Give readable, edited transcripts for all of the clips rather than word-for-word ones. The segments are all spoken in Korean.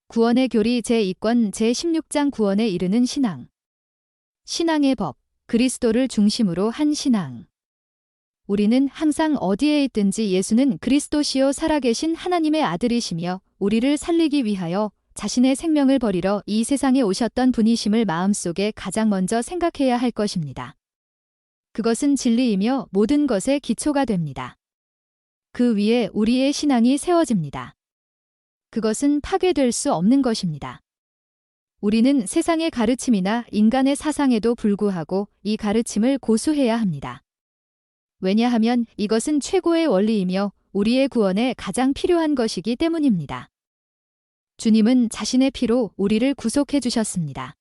구원의 교리 제2권 제16장 구원에 이르는 신앙. 신앙의 법, 그리스도를 중심으로 한 신앙. 우리는 항상 어디에 있든지 예수는 그리스도시요 살아계신 하나님의 아들이시며 우리를 살리기 위하여 자신의 생명을 버리러 이 세상에 오셨던 분이심을 마음속에 가장 먼저 생각해야 할 것입니다. 그것은 진리이며 모든 것의 기초가 됩니다. 그 위에 우리의 신앙이 세워집니다. 그것은 파괴될 수 없는 것입니다. 우리는 세상의 가르침이나 인간의 사상에도 불구하고 이 가르침을 고수해야 합니다. 왜냐하면 이것은 최고의 원리이며 우리의 구원에 가장 필요한 것이기 때문입니다. 주님은 자신의 피로 우리를 구속해 주셨습니다.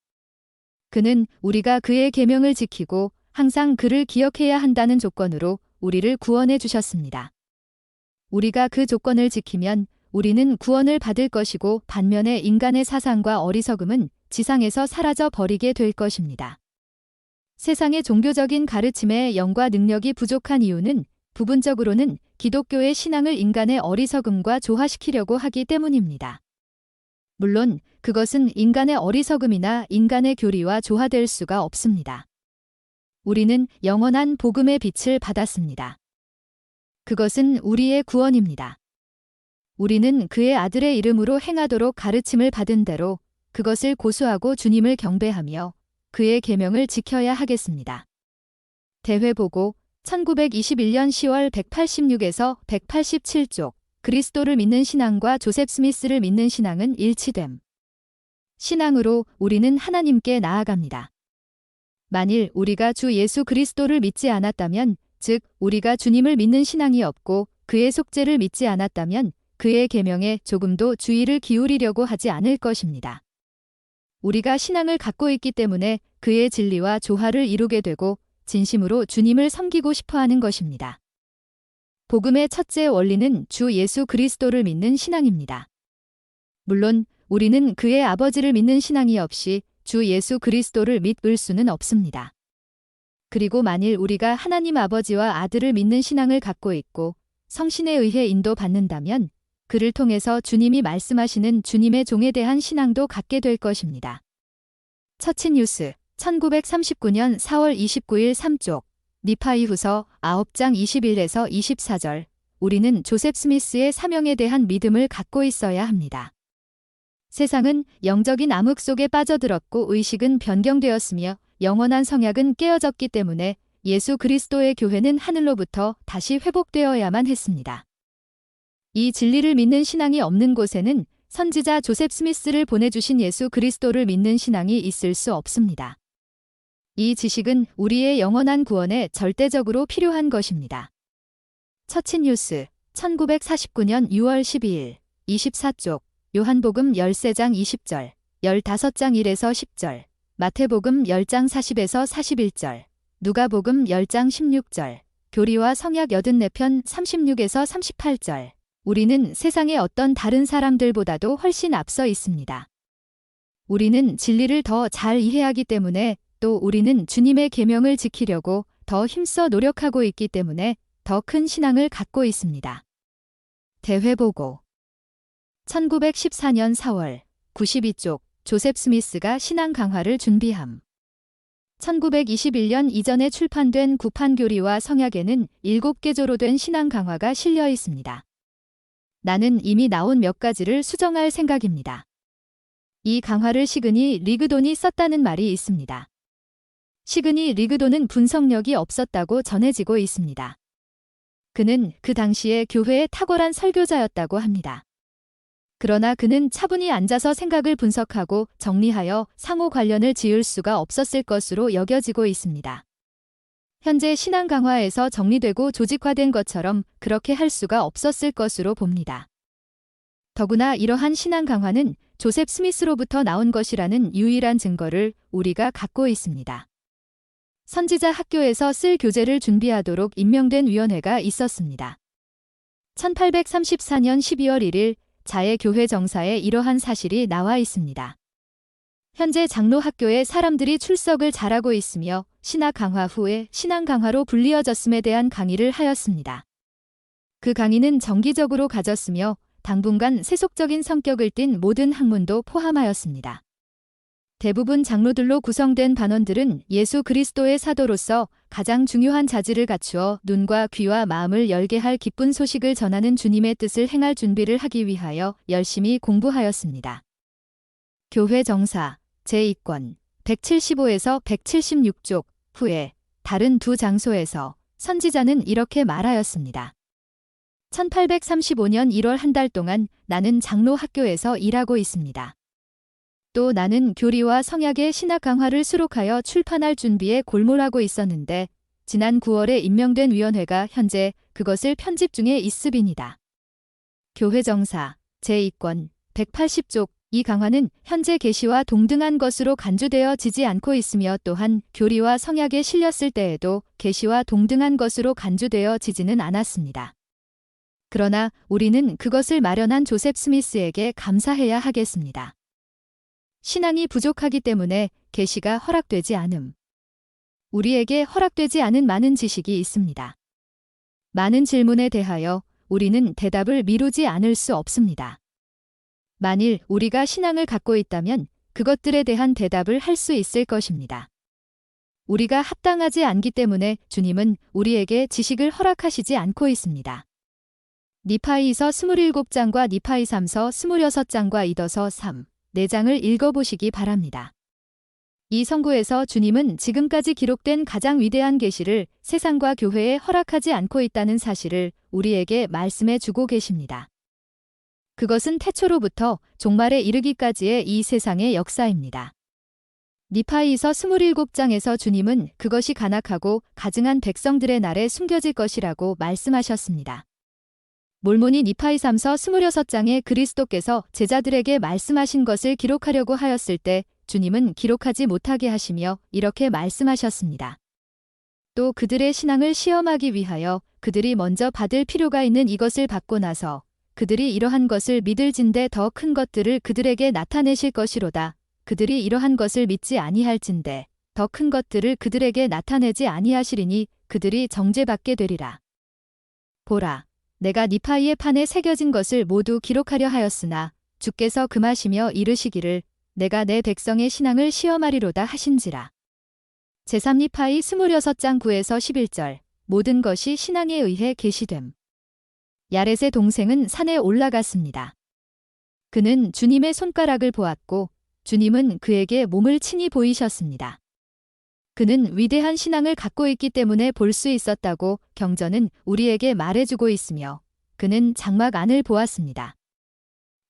그는 우리가 그의 계명을 지키고 항상 그를 기억해야 한다는 조건으로 우리를 구원해 주셨습니다. 우리가 그 조건을 지키면 우리는 구원을 받을 것이고 반면에 인간의 사상과 어리석음은 지상에서 사라져 버리게 될 것입니다. 세상의 종교적인 가르침에 영과 능력이 부족한 이유는 부분적으로는 기독교의 신앙을 인간의 어리석음과 조화시키려고 하기 때문입니다. 물론 그것은 인간의 어리석음이나 인간의 교리와 조화될 수가 없습니다. 우리는 영원한 복음의 빛을 받았습니다. 그것은 우리의 구원입니다. 우리는 그의 아들의 이름으로 행하도록 가르침을 받은 대로 그것을 고수하고 주님을 경배하며 그의 계명을 지켜야 하겠습니다. 대회보고 1921년 10월 186에서 187쪽 그리스도를 믿는 신앙과 조셉 스미스를 믿는 신앙은 일치됨. 신앙으로 우리는 하나님께 나아갑니다. 만일 우리가 주 예수 그리스도를 믿지 않았다면, 즉 우리가 주님을 믿는 신앙이 없고 그의 속죄를 믿지 않았다면 그의 계명에 조금도 주의를 기울이려고 하지 않을 것입니다. 우리가 신앙을 갖고 있기 때문에 그의 진리와 조화를 이루게 되고 진심으로 주님을 섬기고 싶어하는 것입니다. 복음의 첫째 원리는 주 예수 그리스도를 믿는 신앙입니다. 물론 우리는 그의 아버지를 믿는 신앙이 없이 주 예수 그리스도를 믿을 수는 없습니다. 그리고 만일 우리가 하나님 아버지와 아들을 믿는 신앙을 갖고 있고 성신에 의해 인도받는다면 그를 통해서 주님이 말씀하시는 주님의 종에 대한 신앙도 갖게 될 것입니다. 처치뉴스 1939년 4월 29일 3쪽 니파이후서 9장 21에서 24절 우리는 조셉 스미스의 사명에 대한 믿음을 갖고 있어야 합니다. 세상은 영적인 암흑 속에 빠져들었고 의식은 변경되었으며 영원한 성약은 깨어졌기 때문에 예수 그리스도의 교회는 하늘로부터 다시 회복되어야만 했습니다. 이 진리를 믿는 신앙이 없는 곳에는 선지자 조셉 스미스를 보내주신 예수 그리스도를 믿는 신앙이 있을 수 없습니다. 이 지식은 우리의 영원한 구원에 절대적으로 필요한 것입니다. 처치뉴스 1949년 6월 12일 24쪽 요한복음 13장 20절 15장 1에서 10절 마태복음 10장 40에서 41절 누가복음 10장 16절 교리와 성약 84편 36에서 38절 우리는 세상의 어떤 다른 사람들보다도 훨씬 앞서 있습니다. 우리는 진리를 더 잘 이해하기 때문에 또 우리는 주님의 계명을 지키려고 더 힘써 노력하고 있기 때문에 더 큰 신앙을 갖고 있습니다. 대회보고 1914년 4월 92쪽 조셉 스미스가 신앙 강화를 준비함. 1921년 이전에 출판된 구판교리와 성약에는 7개조로 된 신앙 강화가 실려 있습니다. 나는 이미 나온 몇 가지를 수정할 생각입니다. 이 강화를 시그니 리그돈이 썼다는 말이 있습니다. 시그니 리그돈은 분석력이 없었다고 전해지고 있습니다. 그는 그 당시에 교회의 탁월한 설교자였다고 합니다. 그러나 그는 차분히 앉아서 생각을 분석하고 정리하여 상호 관련을 지을 수가 없었을 것으로 여겨지고 있습니다. 현재 신앙 강화에서 정리되고 조직화된 것처럼 그렇게 할 수가 없었을 것으로 봅니다. 더구나 이러한 신앙 강화는 조셉 스미스로부터 나온 것이라는 유일한 증거를 우리가 갖고 있습니다. 선지자 학교에서 쓸 교재를 준비하도록 임명된 위원회가 있었습니다. 1834년 12월 1일 자의 교회 정사에 이러한 사실이 나와 있습니다. 현재 장로학교에 사람들이 출석을 잘하고 있으며 신학 강화 후에 신앙 강화로 불리어졌음에 대한 강의를 하였습니다. 그 강의는 정기적으로 가졌으며 당분간 세속적인 성격을 띤 모든 학문도 포함하였습니다. 대부분 장로들로 구성된 반원들은 예수 그리스도의 사도로서 가장 중요한 자질을 갖추어 눈과 귀와 마음을 열게 할 기쁜 소식을 전하는 주님의 뜻을 행할 준비를 하기 위하여 열심히 공부하였습니다. 교회 정사 제2권 175에서 176쪽 후에 다른 두 장소에서 선지자는 이렇게 말하였습니다. 1835년 1월 한 달 동안 나는 장로 학교에서 일하고 있습니다. 또 나는 교리와 성약의 신학 강화를 수록하여 출판할 준비에 골몰하고 있었는데 지난 9월에 임명된 위원회가 현재 그것을 편집 중에 있습니다. 교회 정사 제2권 180쪽 이 강화는 현재 계시와 동등한 것으로 간주되어지지 않고 있으며 또한 교리와 성약에 실렸을 때에도 계시와 동등한 것으로 간주되어지지는 않았습니다. 그러나 우리는 그것을 마련한 조셉 스미스에게 감사해야 하겠습니다. 신앙이 부족하기 때문에 계시가 허락되지 않음. 우리에게 허락되지 않은 많은 지식이 있습니다. 많은 질문에 대하여 우리는 대답을 미루지 않을 수 없습니다. 만일 우리가 신앙을 갖고 있다면 그것들에 대한 대답을 할 수 있을 것입니다. 우리가 합당하지 않기 때문에 주님은 우리에게 지식을 허락하시지 않고 있습니다. 니파이서 27장과 니파이 3서 26장과 이더서 3, 4장을 읽어보시기 바랍니다. 이 성구에서 주님은 지금까지 기록된 가장 위대한 계시를 세상과 교회에 허락하지 않고 있다는 사실을 우리에게 말씀해 주고 계십니다. 그것은 태초로부터 종말에 이르기까지의 이 세상의 역사입니다. 니파이서 27장에서 주님은 그것이 간악하고 가증한 백성들의 날에 숨겨질 것이라고 말씀하셨습니다. 몰모니 니파이 3서 26장에 그리스도께서 제자들에게 말씀하신 것을 기록하려고 하였을 때 주님은 기록하지 못하게 하시며 이렇게 말씀하셨습니다. 또 그들의 신앙을 시험하기 위하여 그들이 먼저 받을 필요가 있는 이것을 받고 나서 그들이 이러한 것을 믿을진대 더 큰 것들을 그들에게 나타내실 것이로다. 그들이 이러한 것을 믿지 아니할진대 더 큰 것들을 그들에게 나타내지 아니하시리니 그들이 정죄받게 되리라. 보라. 내가 니파이의 판에 새겨진 것을 모두 기록하려 하였으나 주께서 금하시며 이르시기를 내가 내 백성의 신앙을 시험하리로다 하신지라. 제3니파이 26장 9에서 11절 모든 것이 신앙에 의해 계시됨. 야렛의 동생은 산에 올라갔습니다. 그는 주님의 손가락을 보았고 주님은 그에게 몸을 친히 보이셨습니다. 그는 위대한 신앙을 갖고 있기 때문에 볼 수 있었다고 경전은 우리에게 말해주고 있으며 그는 장막 안을 보았습니다.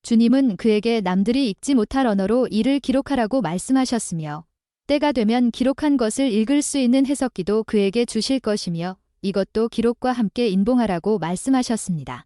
주님은 그에게 남들이 읽지 못할 언어로 이를 기록하라고 말씀하셨으며 때가 되면 기록한 것을 읽을 수 있는 해석기도 그에게 주실 것이며 이것도 기록과 함께 인봉하라고 말씀하셨습니다.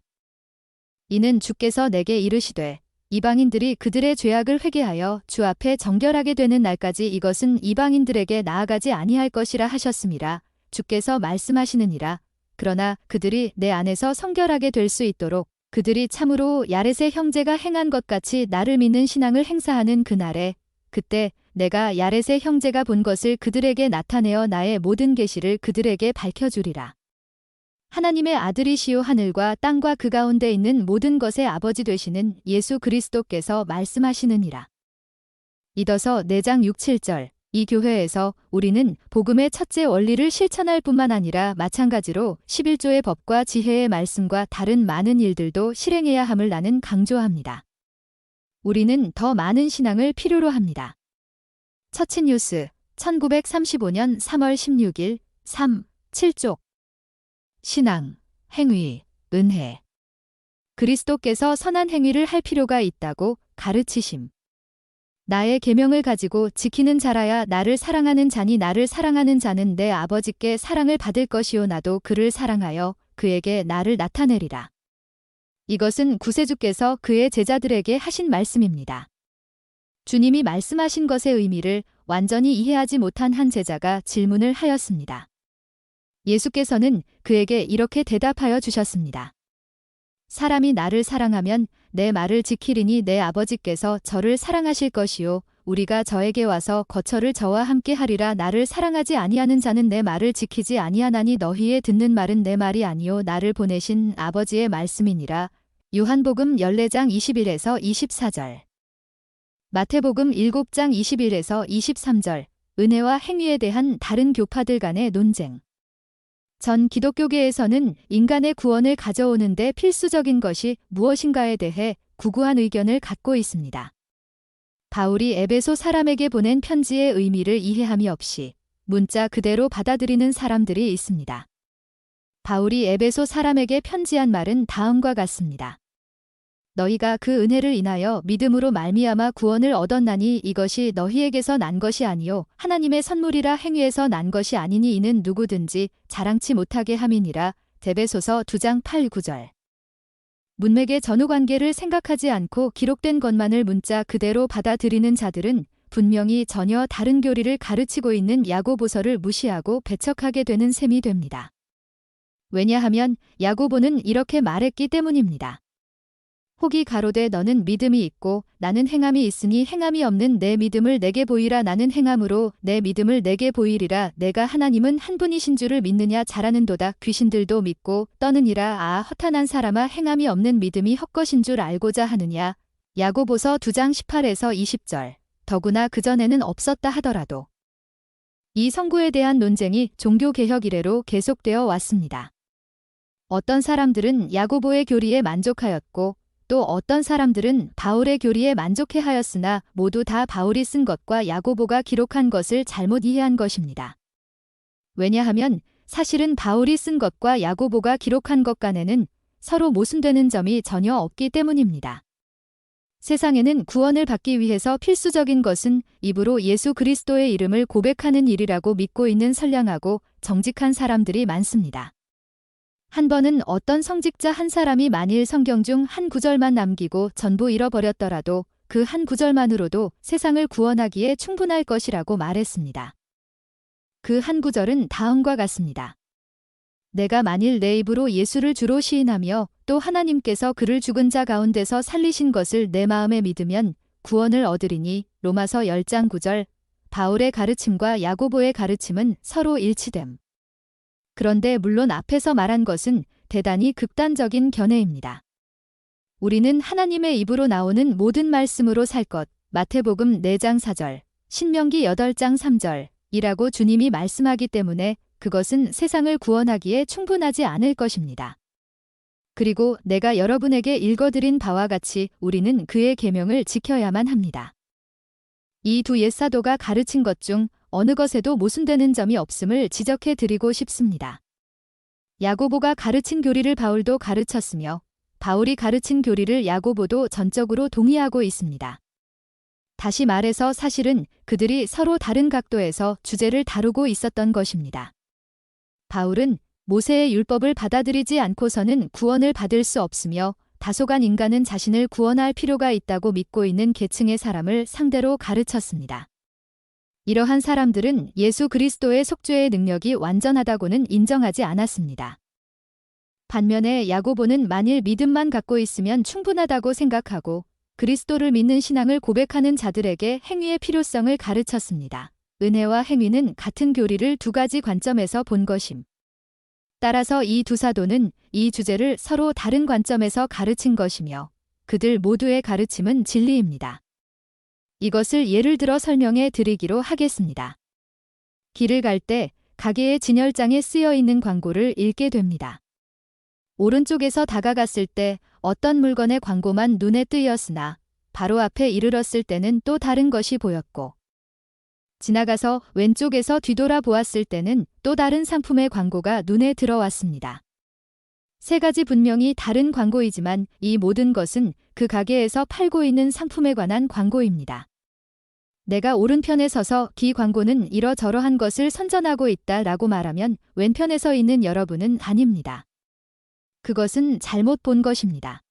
이는 주께서 내게 이르시되 이방인들이 그들의 죄악을 회개하여 주 앞에 정결하게 되는 날까지 이것은 이방인들에게 나아가지 아니할 것이라 하셨음이라. 주께서 말씀하시느니라. 그러나 그들이 내 안에서 성결하게 될 수 있도록 그들이 참으로 야렛의 형제가 행한 것 같이 나를 믿는 신앙을 행사하는 그날에 그때 내가 야렛의 형제가 본 것을 그들에게 나타내어 나의 모든 계시를 그들에게 밝혀주리라. 하나님의 아들이시오 하늘과 땅과 그 가운데 있는 모든 것의 아버지 되시는 예수 그리스도께서 말씀하시느니라. 이더서 4장 6, 7절 이 교회에서 우리는 복음의 첫째 원리를 실천할 뿐만 아니라 마찬가지로 11조의 법과 지혜의 말씀과 다른 많은 일들도 실행해야 함을 나는 강조합니다. 우리는 더 많은 신앙을 필요로 합니다. 처치뉴스 1935년 3월 16일 3, 7쪽 신앙, 행위, 은혜. 그리스도께서 선한 행위를 할 필요가 있다고 가르치심. 나의 계명을 가지고 지키는 자라야 나를 사랑하는 자니 나를 사랑하는 자는 내 아버지께 사랑을 받을 것이요 나도 그를 사랑하여 그에게 나를 나타내리라. 이것은 구세주께서 그의 제자들에게 하신 말씀입니다. 주님이 말씀하신 것의 의미를 완전히 이해하지 못한 한 제자가 질문을 하였습니다. 예수께서는 그에게 이렇게 대답하여 주셨습니다. 사람이 나를 사랑하면 내 말을 지키리니 내 아버지께서 저를 사랑하실 것이요 우리가 저에게 와서 거처를 저와 함께 하리라. 나를 사랑하지 아니하는 자는 내 말을 지키지 아니하나니 너희의 듣는 말은 내 말이 아니요 나를 보내신 아버지의 말씀이니라. 요한복음 14장 21에서 24절. 마태복음 7장 21에서 23절. 은혜와 행위에 대한 다른 교파들 간의 논쟁. 전 기독교계에서는 인간의 구원을 가져오는 데 필수적인 것이 무엇인가에 대해 구구한 의견을 갖고 있습니다. 바울이 에베소 사람에게 보낸 편지의 의미를 이해함이 없이 문자 그대로 받아들이는 사람들이 있습니다. 바울이 에베소 사람에게 편지한 말은 다음과 같습니다. 너희가 그 은혜를 인하여 믿음으로 말미암아 구원을 얻었나니 이것이 너희에게서 난 것이 아니요 하나님의 선물이라. 행위에서 난 것이 아니니 이는 누구든지 자랑치 못하게 함이니라. 데베소서 2장 8, 9절. 문맥의 전후관계를 생각하지 않고 기록된 것만을 문자 그대로 받아들이는 자들은 분명히 전혀 다른 교리를 가르치고 있는 야고보서를 무시하고 배척하게 되는 셈이 됩니다. 왜냐하면 야고보는 이렇게 말했기 때문입니다. 혹이 가로되 너는 믿음이 있고 나는 행함이 있으니 행함이 없는 내 믿음을 내게 보이라. 나는 행함으로 내 믿음을 내게 보이리라. 내가 하나님은 한 분이신 줄을 믿느냐. 잘하는도다. 귀신들도 믿고 떠느니라. 아 허탄한 사람아, 행함이 없는 믿음이 헛것인 줄 알고자 하느냐. 야고보서 2장 18에서 20절. 더구나 그전에는 없었다 하더라도. 이 성구에 대한 논쟁이 종교개혁 이래로 계속되어 왔습니다. 어떤 사람들은 야고보의 교리에 만족하였고 또 어떤 사람들은 바울의 교리에 만족해하였으나 모두 다 바울이 쓴 것과 야고보가 기록한 것을 잘못 이해한 것입니다. 왜냐하면 사실은 바울이 쓴 것과 야고보가 기록한 것 간에는 서로 모순되는 점이 전혀 없기 때문입니다. 세상에는 구원을 받기 위해서 필수적인 것은 입으로 예수 그리스도의 이름을 고백하는 일이라고 믿고 있는 선량하고 정직한 사람들이 많습니다. 한 번은 어떤 성직자 한 사람이 만일 성경 중 한 구절만 남기고 전부 잃어버렸더라도 그 한 구절만으로도 세상을 구원하기에 충분할 것이라고 말했습니다. 그 한 구절은 다음과 같습니다. 내가 만일 내 입으로 예수를 주로 시인하며 또 하나님께서 그를 죽은 자 가운데서 살리신 것을 내 마음에 믿으면 구원을 얻으리니. 로마서 10장 9절. 바울의 가르침과 야고보의 가르침은 서로 일치됨. 그런데 물론 앞에서 말한 것은 대단히 극단적인 견해입니다. 우리는 하나님의 입으로 나오는 모든 말씀으로 살 것. 마태복음 4장 4절, 신명기 8장 3절 이라고 주님이 말씀하기 때문에 그것은 세상을 구원하기에 충분하지 않을 것입니다. 그리고 내가 여러분에게 읽어드린 바와 같이 우리는 그의 계명을 지켜야만 합니다. 이 두 옛사도가 가르친 것 중 어느 것에도 모순되는 점이 없음을 지적해 드리고 싶습니다. 야고보가 가르친 교리를 바울도 가르쳤으며 바울이 가르친 교리를 야고보도 전적으로 동의하고 있습니다. 다시 말해서 사실은 그들이 서로 다른 각도에서 주제를 다루고 있었던 것입니다. 바울은 모세의 율법을 받아들이지 않고서는 구원을 받을 수 없으며 다소간 인간은 자신을 구원할 필요가 있다고 믿고 있는 계층의 사람을 상대로 가르쳤습니다. 이러한 사람들은 예수 그리스도의 속죄의 능력이 완전하다고는 인정하지 않았습니다. 반면에 야고보는 만일 믿음만 갖고 있으면 충분하다고 생각하고 그리스도를 믿는 신앙을 고백하는 자들에게 행위의 필요성을 가르쳤습니다. 은혜와 행위는 같은 교리를 두 가지 관점에서 본 것임. 따라서 이 두 사도는 이 주제를 서로 다른 관점에서 가르친 것이며 그들 모두의 가르침은 진리입니다. 이것을 예를 들어 설명해 드리기로 하겠습니다. 길을 갈 때 가게의 진열장에 쓰여 있는 광고를 읽게 됩니다. 오른쪽에서 다가갔을 때 어떤 물건의 광고만 눈에 띄었으나 바로 앞에 이르렀을 때는 또 다른 것이 보였고 지나가서 왼쪽에서 뒤돌아 보았을 때는 또 다른 상품의 광고가 눈에 들어왔습니다. 세 가지 분명히 다른 광고이지만 이 모든 것은 그 가게에서 팔고 있는 상품에 관한 광고입니다. 내가 오른편에 서서 기 광고는 이러저러한 것을 선전하고 있다라고 말하면 왼편에 서 있는 여러분은 아닙니다. 그것은 잘못 본 것입니다.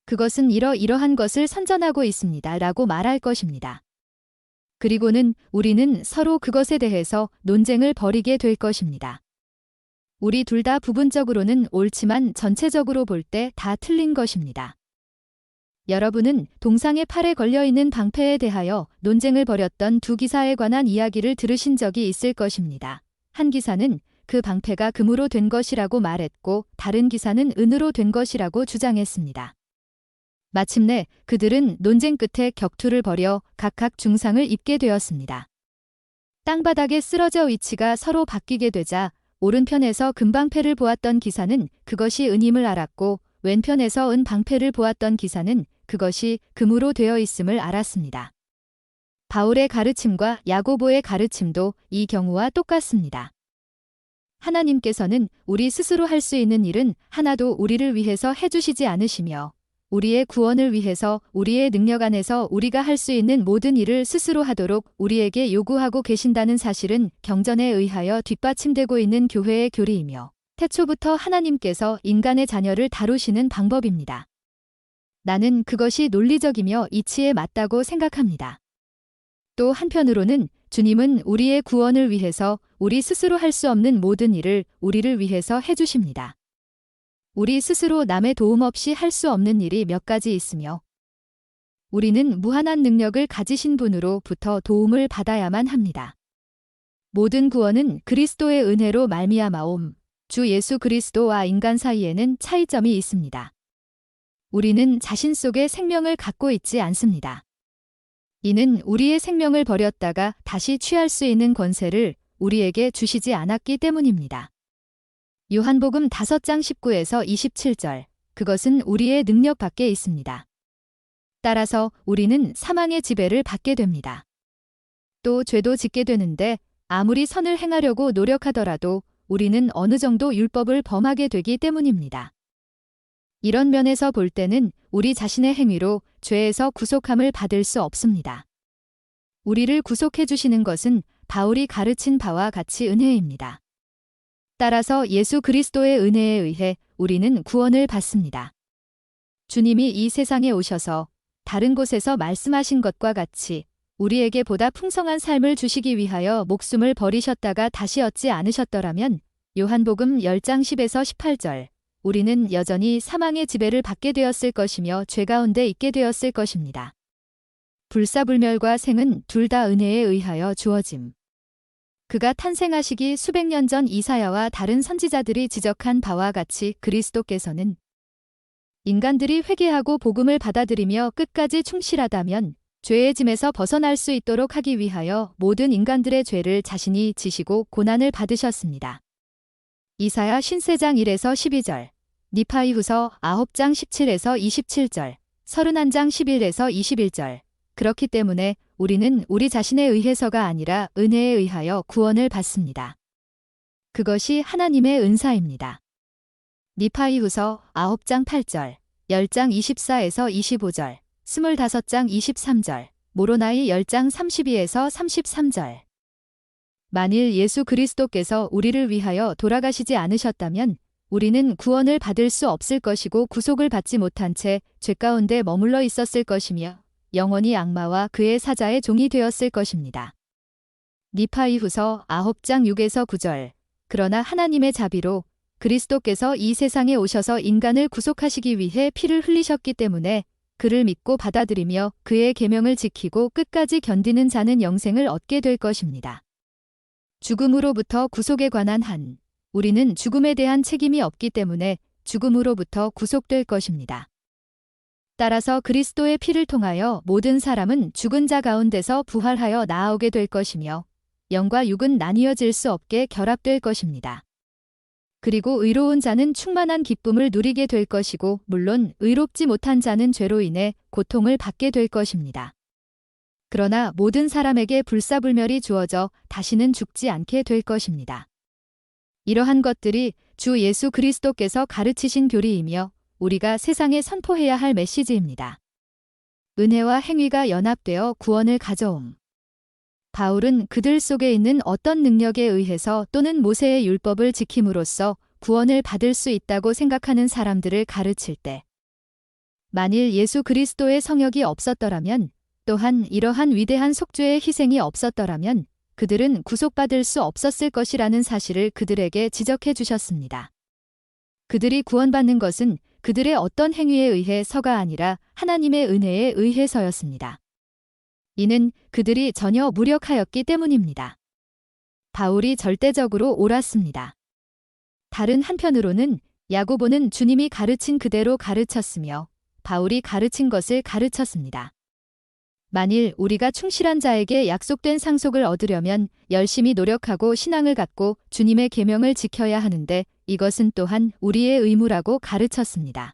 그것은 이러이러한 것을 선전하고 있습니다라고 말할 것입니다. 그리고는 우리는 서로 그것에 대해서 논쟁을 벌이게 될 것입니다. 우리 둘 다 부분적으로는 옳지만 전체적으로 볼 때 다 틀린 것입니다. 여러분은 동상의 팔에 걸려있는 방패에 대하여 논쟁을 벌였던 두 기사에 관한 이야기를 들으신 적이 있을 것입니다. 한 기사는 그 방패가 금으로 된 것이라고 말했고 다른 기사는 은으로 된 것이라고 주장했습니다. 마침내 그들은 논쟁 끝에 격투를 벌여 각각 중상을 입게 되었습니다. 땅바닥에 쓰러져 위치가 서로 바뀌게 되자 오른편에서 금방패를 보았던 기사는 그것이 은임을 알았고 왼편에서 은 방패를 보았던 기사는 그것이 금으로 되어 있음을 알았습니다. 바울의 가르침과 야고보의 가르침도 이 경우와 똑같습니다. 하나님께서는 우리 스스로 할 수 있는 일은 하나도 우리를 위해서 해주시지 않으시며 우리의 구원을 위해서 우리의 능력 안에서 우리가 할 수 있는 모든 일을 스스로 하도록 우리에게 요구하고 계신다는 사실은 경전에 의하여 뒷받침되고 있는 교회의 교리이며 태초부터 하나님께서 인간의 자녀를 다루시는 방법입니다. 나는 그것이 논리적이며 이치에 맞다고 생각합니다. 또 한편으로는 주님은 우리의 구원을 위해서 우리 스스로 할 수 없는 모든 일을 우리를 위해서 해주십니다. 우리 스스로 남의 도움 없이 할 수 없는 일이 몇 가지 있으며 우리는 무한한 능력을 가지신 분으로부터 도움을 받아야만 합니다. 모든 구원은 그리스도의 은혜로 말미암아옴. 주 예수 그리스도와 인간 사이에는 차이점이 있습니다. 우리는 자신 속에 생명을 갖고 있지 않습니다. 이는 우리의 생명을 버렸다가 다시 취할 수 있는 권세를 우리에게 주시지 않았기 때문입니다. 요한복음 5장 19에서 27절, 그것은 우리의 능력 밖에 있습니다. 따라서 우리는 사망의 지배를 받게 됩니다. 또 죄도 짓게 되는데 아무리 선을 행하려고 노력하더라도 우리는 어느 정도 율법을 범하게 되기 때문입니다. 이런 면에서 볼 때는 우리 자신의 행위로 죄에서 구속함을 받을 수 없습니다. 우리를 구속해 주시는 것은 바울이 가르친 바와 같이 은혜입니다. 따라서 예수 그리스도의 은혜에 의해 우리는 구원을 받습니다. 주님이 이 세상에 오셔서 다른 곳에서 말씀하신 것과 같이 우리에게 보다 풍성한 삶을 주시기 위하여 목숨을 버리셨다가 다시 얻지 않으셨더라면 요한복음 10장 10에서 18절, 우리는 여전히 사망의 지배를 받게 되었을 것이며 죄 가운데 있게 되었을 것입니다. 불사불멸과 생은 둘 다 은혜에 의하여 주어짐. 그가 탄생하시기 수백 년 전 이사야와 다른 선지자들이 지적한 바와 같이 그리스도께서는 인간들이 회개하고 복음을 받아들이며 끝까지 충실하다면 죄의 짐에서 벗어날 수 있도록 하기 위하여 모든 인간들의 죄를 자신이 지시고 고난을 받으셨습니다. 이사야 53장 1에서 12절, 니파이후서 9장 17에서 27절, 31장 11에서 21절. 그렇기 때문에 우리는 우리 자신에 의해서가 아니라 은혜에 의하여 구원을 받습니다. 그것이 하나님의 은사입니다. 니파이후서 9장 8절, 10장 24에서 25절, 25장 23절, 모로나이 10장 32에서 33절. 만일 예수 그리스도께서 우리를 위하여 돌아가시지 않으셨다면 우리는 구원을 받을 수 없을 것이고 구속을 받지 못한 채 죄 가운데 머물러 있었을 것이며 영원히 악마와 그의 사자의 종이 되었을 것입니다. 니파이후서 9장 6에서 9절. 그러나 하나님의 자비로 그리스도께서 이 세상에 오셔서 인간을 구속하시기 위해 피를 흘리셨기 때문에 그를 믿고 받아들이며 그의 계명을 지키고 끝까지 견디는 자는 영생을 얻게 될 것입니다. 죽음으로부터 구속에 관한 한, 우리는 죽음에 대한 책임이 없기 때문에 죽음으로부터 구속될 것입니다. 따라서 그리스도의 피를 통하여 모든 사람은 죽은 자 가운데서 부활하여 나아오게 될 것이며 영과 육은 나뉘어질 수 없게 결합될 것입니다. 그리고 의로운 자는 충만한 기쁨을 누리게 될 것이고 물론 의롭지 못한 자는 죄로 인해 고통을 받게 될 것입니다. 그러나 모든 사람에게 불사불멸이 주어져 다시는 죽지 않게 될 것입니다. 이러한 것들이 주 예수 그리스도께서 가르치신 교리이며 우리가 세상에 선포해야 할 메시지입니다. 은혜와 행위가 연합되어 구원을 가져옴. 바울은 그들 속에 있는 어떤 능력에 의해서 또는 모세의 율법을 지킴으로써 구원을 받을 수 있다고 생각하는 사람들을 가르칠 때 만일 예수 그리스도의 성역이 없었더라면 또한 이러한 위대한 속죄의 희생이 없었더라면 그들은 구속받을 수 없었을 것이라는 사실을 그들에게 지적해 주셨습니다. 그들이 구원받는 것은 그들의 어떤 행위에 의해서가 아니라 하나님의 은혜에 의해서였습니다. 이는 그들이 전혀 무력하였기 때문입니다. 바울이 절대적으로 옳았습니다. 다른 한편으로는 야고보는 주님이 가르친 그대로 가르쳤으며 바울이 가르친 것을 가르쳤습니다. 만일 우리가 충실한 자에게 약속된 상속을 얻으려면 열심히 노력하고 신앙을 갖고 주님의 계명을 지켜야 하는데 이것은 또한 우리의 의무라고 가르쳤습니다.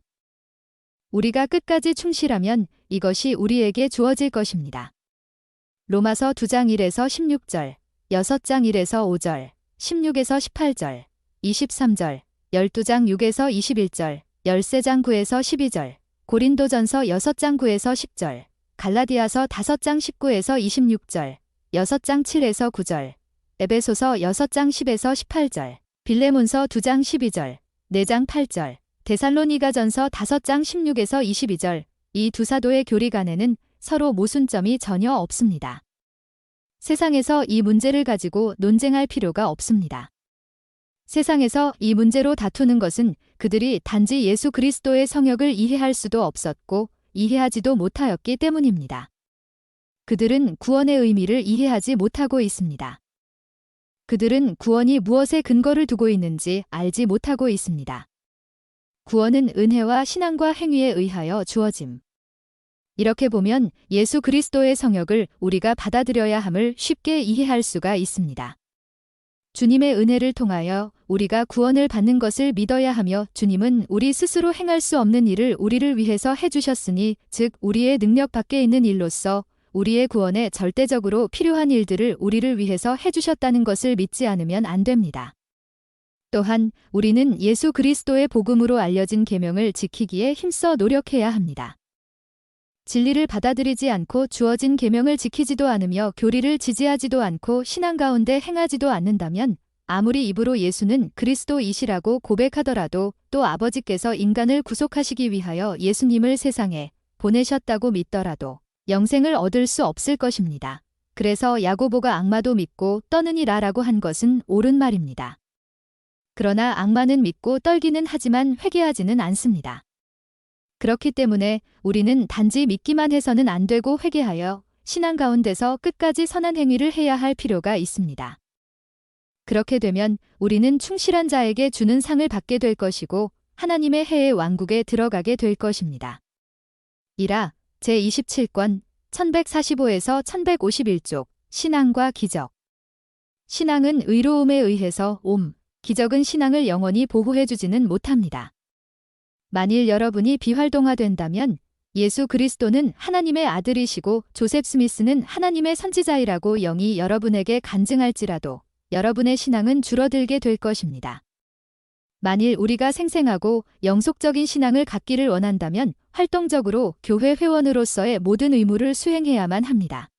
우리가 끝까지 충실하면 이것이 우리에게 주어질 것입니다. 로마서 2장 1에서 16절, 6장 1에서 5절, 16에서 18절, 23절, 12장 6에서 21절, 13장 9에서 12절, 고린도전서 6장 9에서 10절, 갈라디아서 5장 19에서 26절, 6장 7에서 9절, 에베소서 6장 10에서 18절, 빌레몬서 2장 12절, 4장 8절, 데살로니가전서 5장 16에서 22절, 이 두 사도의 교리간에는 서로 모순점이 전혀 없습니다. 세상에서 이 문제를 가지고 논쟁할 필요가 없습니다. 세상에서 이 문제로 다투는 것은 그들이 단지 예수 그리스도의 성역을 이해할 수도 없었고 이해하지도 못하였기 때문입니다. 그들은 구원의 의미를 이해하지 못하고 있습니다. 그들은 구원이 무엇에 근거를 두고 있는지 알지 못하고 있습니다. 구원은 은혜와 신앙과 행위에 의하여 주어짐. 이렇게 보면 예수 그리스도의 성역을 우리가 받아들여야 함을 쉽게 이해할 수가 있습니다. 주님의 은혜를 통하여 우리가 구원을 받는 것을 믿어야 하며 주님은 우리 스스로 행할 수 없는 일을 우리를 위해서 해주셨으니 즉 우리의 능력 밖에 있는 일로서 우리의 구원에 절대적으로 필요한 일들을 우리를 위해서 해주셨다는 것을 믿지 않으면 안 됩니다. 또한 우리는 예수 그리스도의 복음으로 알려진 계명을 지키기에 힘써 노력해야 합니다. 진리를 받아들이지 않고 주어진 계명을 지키지도 않으며 교리를 지지하지도 않고 신앙 가운데 행하지도 않는다면 아무리 입으로 예수는 그리스도이시라고 고백하더라도 또 아버지께서 인간을 구속하시기 위하여 예수님을 세상에 보내셨다고 믿더라도 영생을 얻을 수 없을 것입니다. 그래서 야고보가 악마도 믿고 떠느니라라고 한 것은 옳은 말입니다. 그러나 악마는 믿고 떨기는 하지만 회개하지는 않습니다. 그렇기 때문에 우리는 단지 믿기만 해서는 안 되고 회개하여 신앙 가운데서 끝까지 선한 행위를 해야 할 필요가 있습니다. 그렇게 되면 우리는 충실한 자에게 주는 상을 받게 될 것이고 하나님의 해의 왕국에 들어가게 될 것입니다. 이라 제27권 1145에서 1151쪽 신앙과 기적. 신앙은 의로움에 의해서 기적은 신앙을 영원히 보호해주지는 못합니다. 만일 여러분이 비활동화된다면 예수 그리스도는 하나님의 아들이시고 조셉 스미스는 하나님의 선지자이라고 영이 여러분에게 간증할지라도 여러분의 신앙은 줄어들게 될 것입니다. 만일 우리가 생생하고 영속적인 신앙을 갖기를 원한다면 활동적으로 교회 회원으로서의 모든 의무를 수행해야만 합니다.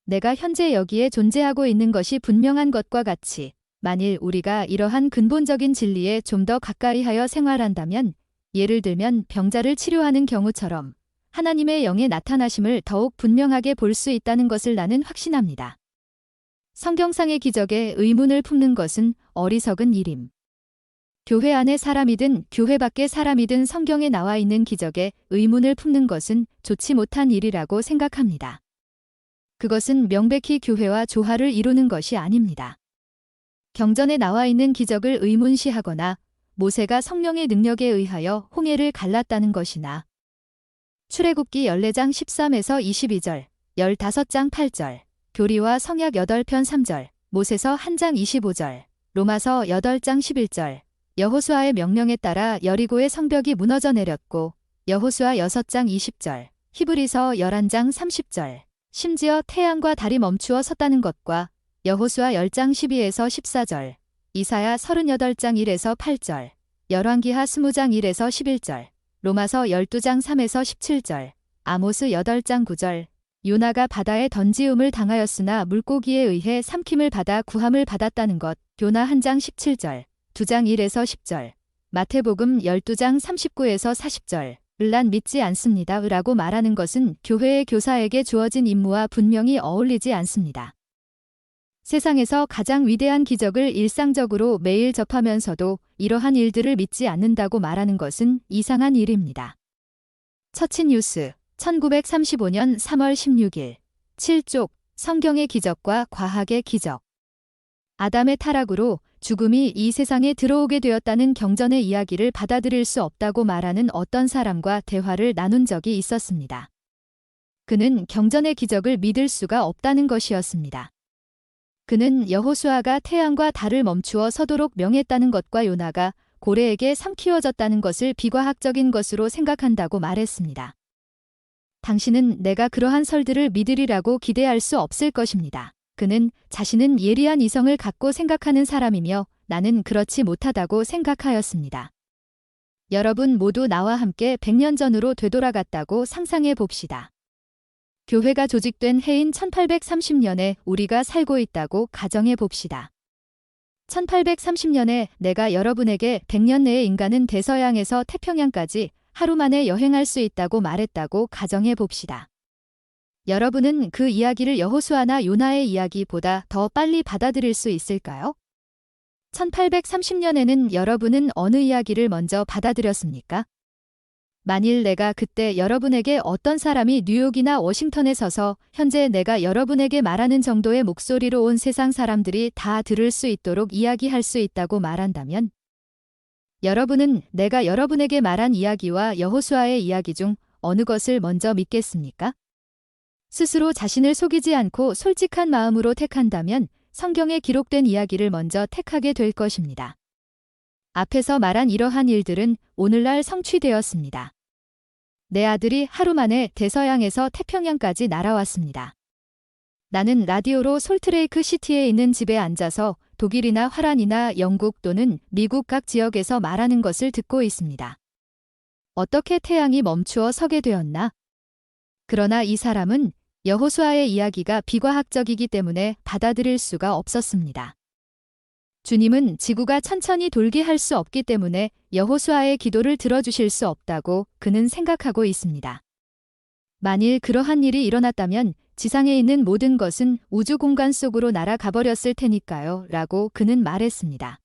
내가 현재 여기에 존재하고 있는 것이 분명한 것과 같이 만일 우리가 이러한 근본적인 진리에 좀 더 가까이하여 생활한다면 예를 들면 병자를 치료하는 경우처럼 하나님의 영의 나타나심을 더욱 분명하게 볼 수 있다는 것을 나는 확신합니다. 성경상의 기적에 의문을 품는 것은 어리석은 일임. 교회 안의 사람이든 교회 밖의 사람이든 성경에 나와 있는 기적에 의문을 품는 것은 좋지 못한 일이라고 생각합니다. 그것은 명백히 교회와 조화를 이루는 것이 아닙니다. 경전에 나와 있는 기적을 의문시하거나 모세가 성령의 능력에 의하여 홍해를 갈랐다는 것이나 출애굽기 14장 13에서 22절, 15장 8절, 교리와 성약 8편 3절, 모세서 1장 25절, 로마서 8장 11절, 여호수아의 명령에 따라 여리고의 성벽이 무너져 내렸고 여호수아 6장 20절, 히브리서 11장 30절, 심지어 태양과 달이 멈추어 섰다는 것과 여호수아 10장 12에서 14절, 이사야 38장 1에서 8절, 열왕기하 20장 1에서 11절, 로마서 12장 3에서 17절, 아모스 8장 9절, 요나가 바다에 던지움을 당하였으나 물고기에 의해 삼킴을 받아 구함을 받았다는 것, 요나 1장 17절, 2장 1에서 10절, 마태복음 12장 39에서 40절, 난 믿지 않습니다. 라고 말하는 것은 교회의 교사에게 주어진 임무와 분명히 어울리지 않습니다. 세상에서 가장 위대한 기적을 일상적으로 매일 접하면서도 이러한 일들을 믿지 않는다고 말하는 것은 이상한 일입니다. 처치뉴스 1935년 3월 16일 7쪽 성경의 기적과 과학의 기적 아담의 타락으로 죽음이 이 세상에 들어오게 되었다는 경전의 이야기를 받아들일 수 없다고 말하는 어떤 사람과 대화를 나눈 적이 있었습니다. 그는 경전의 기적을 믿을 수가 없다는 것이었습니다. 그는 여호수아가 태양과 달을 멈추어 서도록 명했다는 것과 요나가 고래에게 삼키워졌다는 것을 비과학적인 것으로 생각한다고 말했습니다. 당신은 내가 그러한 설들을 믿으리라고 기대할 수 없을 것입니다. 그는 자신은 예리한 이성을 갖고 생각하는 사람이며 나는 그렇지 못하다고 생각하였습니다. 여러분 모두 나와 함께 100년 전으로 되돌아갔다고 상상해 봅시다. 교회가 조직된 해인 1830년에 우리가 살고 있다고 가정해 봅시다. 1830년에 내가 여러분에게 100년 내에 인간은 대서양에서 태평양까지 하루 만에 여행할 수 있다고 말했다고 가정해 봅시다. 여러분은 그 이야기를 여호수아나 요나의 이야기보다 더 빨리 받아들일 수 있을까요? 1830년에는 여러분은 어느 이야기를 먼저 받아들였습니까? 만일 내가 그때 여러분에게 어떤 사람이 뉴욕이나 워싱턴에 서서 현재 내가 여러분에게 말하는 정도의 목소리로 온 세상 사람들이 다 들을 수 있도록 이야기할 수 있다고 말한다면 여러분은 내가 여러분에게 말한 이야기와 여호수아의 이야기 중 어느 것을 먼저 믿겠습니까? 스스로 자신을 속이지 않고 솔직한 마음으로 택한다면 성경에 기록된 이야기를 먼저 택하게 될 것입니다. 앞에서 말한 이러한 일들은 오늘날 성취되었습니다. 내 아들이 하루 만에 대서양에서 태평양까지 날아왔습니다. 나는 라디오로 솔트레이크 시티에 있는 집에 앉아서 독일이나 화란이나 영국 또는 미국 각 지역에서 말하는 것을 듣고 있습니다. 어떻게 태양이 멈추어 서게 되었나? 그러나 이 사람은 여호수아의 이야기가 비과학적이기 때문에 받아들일 수가 없었습니다. 주님은 지구가 천천히 돌게 할 수 없기 때문에 여호수아의 기도를 들어주실 수 없다고 그는 생각하고 있습니다. 만일 그러한 일이 일어났다면 지상에 있는 모든 것은 우주 공간 속으로 날아가 버렸을 테니까요 라고 그는 말했습니다.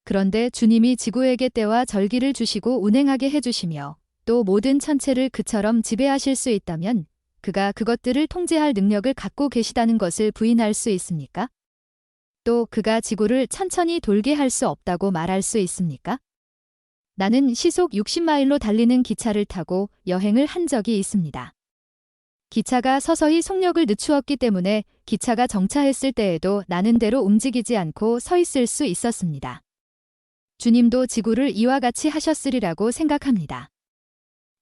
그런데 주님이 지구에게 때와 절기를 주시고 운행하게 해주시며 또 모든 천체를 그처럼 지배하실 수 있다면 그가 그것들을 통제할 능력을 갖고 계시다는 것을 부인할 수 있습니까? 또 그가 지구를 천천히 돌게 할 수 없다고 말할 수 있습니까? 나는 시속 60마일로 달리는 기차를 타고 여행을 한 적이 있습니다. 기차가 서서히 속력을 늦추었기 때문에 기차가 정차했을 때에도 나는 대로 움직이지 않고 서 있을 수 있었습니다. 주님도 지구를 이와 같이 하셨으리라고 생각합니다.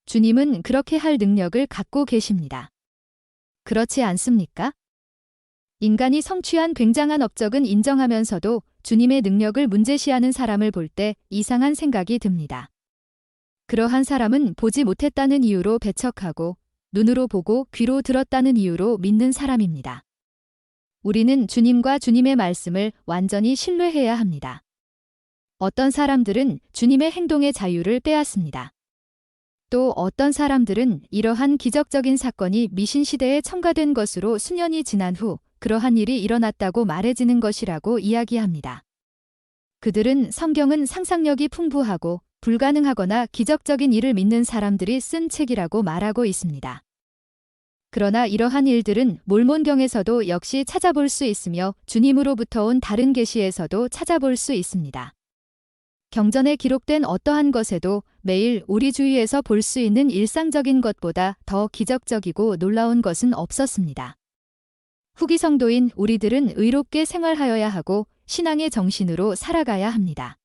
주님은 그렇게 할 능력을 갖고 계십니다. 그렇지 않습니까? 인간이 성취한 굉장한 업적은 인정하면서도 주님의 능력을 문제시하는 사람을 볼 때 이상한 생각이 듭니다. 그러한 사람은 보지 못했다는 이유로 배척하고 눈으로 보고 귀로 들었다는 이유로 믿는 사람입니다. 우리는 주님과 주님의 말씀을 완전히 신뢰해야 합니다. 어떤 사람들은 주님의 행동의 자유를 빼앗습니다. 또 어떤 사람들은 이러한 기적적인 사건이 미신시대에 첨가된 것으로 수년이 지난 후 그러한 일이 일어났다고 말해지는 것이라고 이야기합니다. 그들은 성경은 상상력이 풍부하고 불가능하거나 기적적인 일을 믿는 사람들이 쓴 책이라고 말하고 있습니다. 그러나 이러한 일들은 몰몬경에서도 역시 찾아볼 수 있으며 주님으로부터 온 다른 계시에서도 찾아볼 수 있습니다. 경전에 기록된 어떠한 것에도 매일 우리 주위에서 볼 수 있는 일상적인 것보다 더 기적적이고 놀라운 것은 없었습니다. 후기 성도인 우리들은 의롭게 생활하여야 하고 신앙의 정신으로 살아가야 합니다.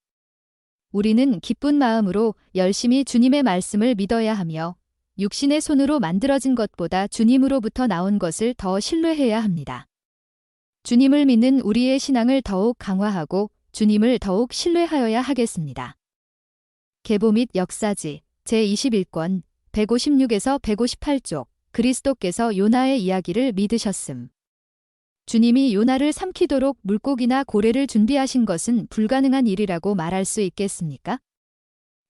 우리는 기쁜 마음으로 열심히 주님의 말씀을 믿어야 하며 육신의 손으로 만들어진 것보다 주님으로부터 나온 것을 더 신뢰해야 합니다. 주님을 믿는 우리의 신앙을 더욱 강화하고 주님을 더욱 신뢰하여야 하겠습니다. 계보 및 역사지 제21권 156에서 158쪽 그리스도께서 요나의 이야기를 믿으셨음. 주님이 요나를 삼키도록 물고기나 고래를 준비하신 것은 불가능한 일이라고 말할 수 있겠습니까?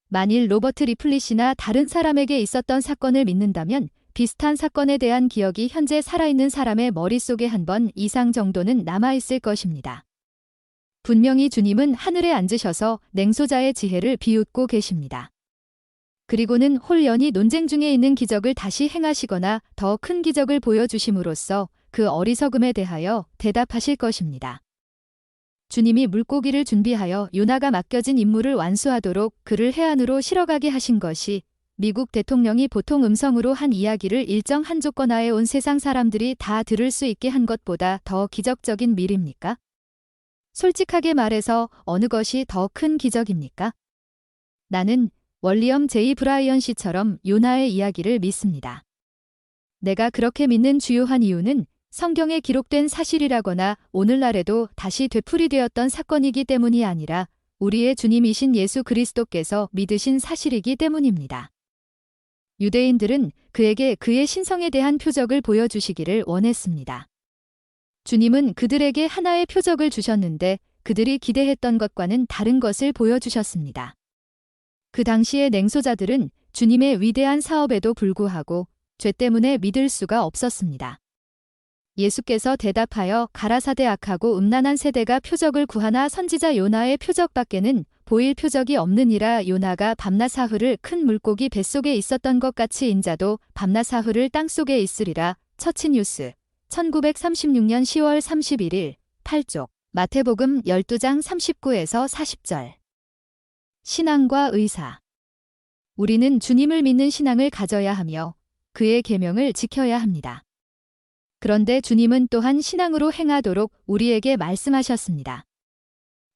만일 로버트 리플릿이나 다른 사람에게 있었던 사건을 믿는다면 비슷한 사건에 대한 기억이 현재 살아있는 사람의 머릿속에 한 번 이상 정도는 남아있을 것입니다. 분명히 주님은 하늘에 앉으셔서 냉소자의 지혜를 비웃고 계십니다. 그리고는 홀연히 논쟁 중에 있는 기적을 다시 행하시거나 더 큰 기적을 보여주심으로써 그 어리석음에 대하여 대답하실 것입니다. 주님이 물고기를 준비하여 요나가 맡겨진 임무를 완수하도록 그를 해안으로 실어가게 하신 것이 미국 대통령이 보통 음성으로 한 이야기를 일정한 조건하에 온 세상 사람들이 다 들을 수 있게 한 것보다 더 기적적인 일입니까? 솔직하게 말해서 어느 것이 더 큰 기적입니까? 나는 월리엄 제이 브라이언 씨처럼 요나의 이야기를 믿습니다. 내가 그렇게 믿는 주요한 이유는 성경에 기록된 사실이라거나 오늘날에도 다시 되풀이되었던 사건이기 때문이 아니라 우리의 주님이신 예수 그리스도께서 믿으신 사실이기 때문입니다. 유대인들은 그에게 그의 신성에 대한 표적을 보여주시기를 원했습니다. 주님은 그들에게 하나의 표적을 주셨는데 그들이 기대했던 것과는 다른 것을 보여주셨습니다. 그 당시의 냉소자들은 주님의 위대한 사업에도 불구하고 죄 때문에 믿을 수가 없었습니다. 예수께서 대답하여 가라사대 악하고 음란한 세대가 표적을 구하나 선지자 요나의 표적밖에는 보일 표적이 없느니라. 요나가 밤낮 사흘을 큰 물고기 뱃속에 있었던 것 같이 인자도 밤낮 사흘을 땅속에 있으리라. 처치뉴스 1936년 10월 31일 8쪽 마태복음 12장 39에서 40절. 신앙과 의사. 우리는 주님을 믿는 신앙을 가져야 하며 그의 계명을 지켜야 합니다. 그런데 주님은 또한 신앙으로 행하도록 우리에게 말씀하셨습니다.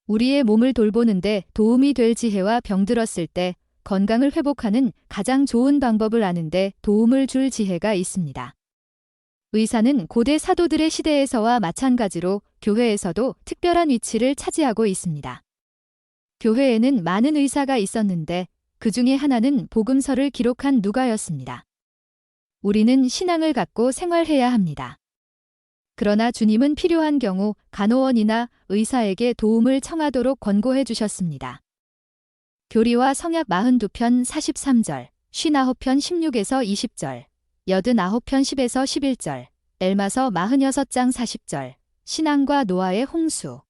우리의 몸을 돌보는데 도움이 될 지혜와 병들었을 때 건강을 회복하는 가장 좋은 방법을 아는데 도움을 줄 지혜가 있습니다. 의사는 고대 사도들의 시대에서와 마찬가지로 교회에서도 특별한 위치를 차지하고 있습니다. 교회에는 많은 의사가 있었는데 그 중에 하나는 복음서를 기록한 누가였습니다. 우리는 신앙을 갖고 생활해야 합니다. 그러나 주님은 필요한 경우 간호원이나 의사에게 도움을 청하도록 권고해 주셨습니다. 교리와 성약 42편 43절, 59편 16에서 20절, 89편 10에서 11절, 엘마서 46장 40절, 신앙과 노아의 홍수.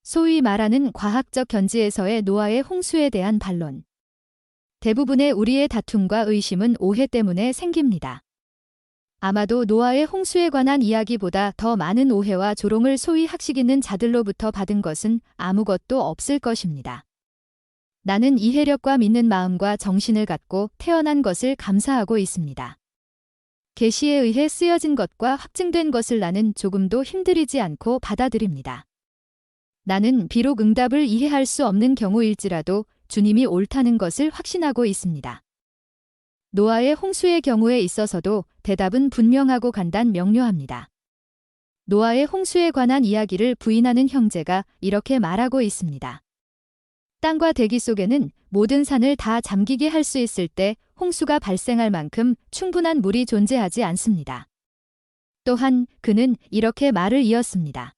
소위 말하는 과학적 견지에서의 노아의 홍수에 대한 반론. 대부분의 우리의 다툼과 의심은 오해 때문에 생깁니다. 아마도 노아의 홍수에 관한 이야기보다 더 많은 오해와 조롱을 소위 학식 있는 자들로부터 받은 것은 아무것도 없을 것입니다. 나는 이해력과 믿는 마음과 정신을 갖고 태어난 것을 감사하고 있습니다. 계시에 의해 쓰여진 것과 확증된 것을 나는 조금도 힘들이지 않고 받아들입니다. 나는 비록 응답을 이해할 수 없는 경우일지라도 주님이 옳다는 것을 확신하고 있습니다. 노아의 홍수의 경우에 있어서도 대답은 분명하고 간단 명료합니다. 노아의 홍수에 관한 이야기를 부인하는 형제가 이렇게 말하고 있습니다. 땅과 대기 속에는 모든 산을 다 잠기게 할 수 있을 때 홍수가 발생할 만큼 충분한 물이 존재하지 않습니다. 또한 그는 이렇게 말을 이었습니다.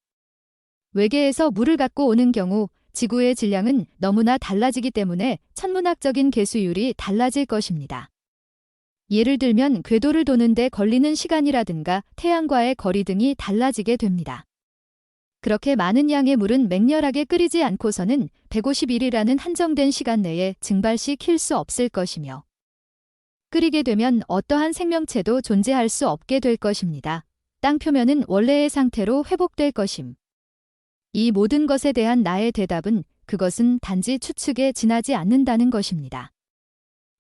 외계에서 물을 갖고 오는 경우 지구의 질량은 너무나 달라지기 때문에 천문학적인 계수율이 달라질 것입니다. 예를 들면 궤도를 도는데 걸리는 시간이라든가 태양과의 거리 등이 달라지게 됩니다. 그렇게 많은 양의 물은 맹렬하게 끓이지 않고서는 150일이라는 한정된 시간 내에 증발시킬 수 없을 것이며 끓이게 되면 어떠한 생명체도 존재할 수 없게 될 것입니다. 땅 표면은 원래의 상태로 회복될 것임. 이 모든 것에 대한 나의 대답은 그것은 단지 추측에 지나지 않는다는 것입니다.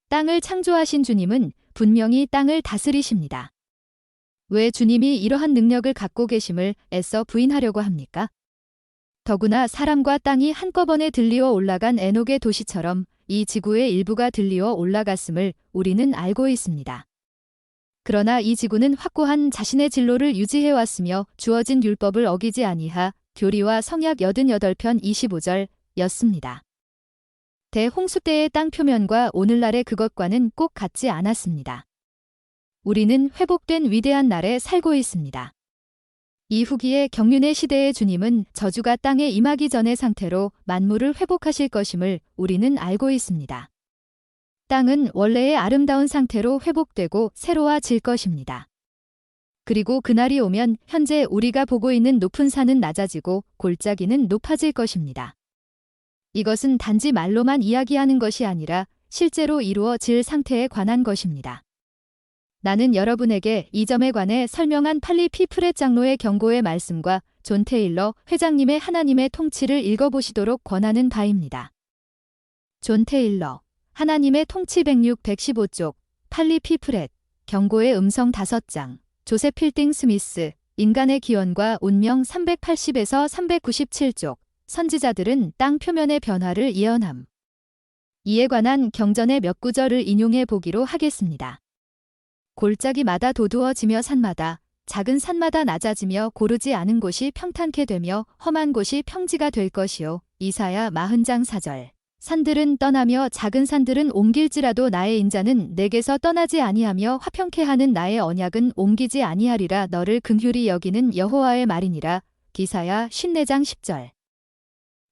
땅을 창조하신 주님은 분명히 땅을 다스리십니다. 왜 주님이 이러한 능력을 갖고 계심을 애써 부인하려고 합니까? 더구나 사람과 땅이 한꺼번에 들리어 올라간 에녹의 도시처럼 이 지구의 일부가 들리어 올라갔음을 우리는 알고 있습니다. 그러나 이 지구는 확고한 자신의 진로를 유지해왔으며 주어진 율법을 어기지 아니하 교리와 성약 88편 25절 였습니다. 대홍수 때의 땅 표면과 오늘날의 그것과는 꼭 같지 않았습니다. 우리는 회복된 위대한 날에 살고 있습니다. 이 후기의 경륜의 시대의 주님은 저주가 땅에 임하기 전의 상태로 만물을 회복하실 것임을 우리는 알고 있습니다. 땅은 원래의 아름다운 상태로 회복되고 새로워질 것입니다. 그리고 그날이 오면 현재 우리가 보고 있는 높은 산은 낮아지고 골짜기는 높아질 것입니다. 이것은 단지 말로만 이야기하는 것이 아니라 실제로 이루어질 상태에 관한 것입니다. 나는 여러분에게 이 점에 관해 설명한 팔리 피 프렛 장로의 경고의 말씀과 존 테일러 회장님의 하나님의 통치를 읽어보시도록 권하는 바입니다. 존 테일러, 하나님의 통치 106-115쪽, 팔리 피프렛, 경고의 음성 5장, 조셉 필딩 스미스, 인간의 기원과 운명 380에서 397쪽, 선지자들은 땅 표면의 변화를 예언함. 이에 관한 경전의 몇 구절을 인용해 보기로 하겠습니다. 골짜기마다 도두어지며 산마다, 작은 산마다 낮아지며 고르지 않은 곳이 평탄케 되며 험한 곳이 평지가 될 것이요. 이사야 40장 4절. 산들은 떠나며 작은 산들은 옮길지라도 나의 인자는 내게서 떠나지 아니하며 화평케 하는 나의 언약은 옮기지 아니하리라. 너를 긍휼히 여기는 여호와의 말이니라. 기사야 54장 10절.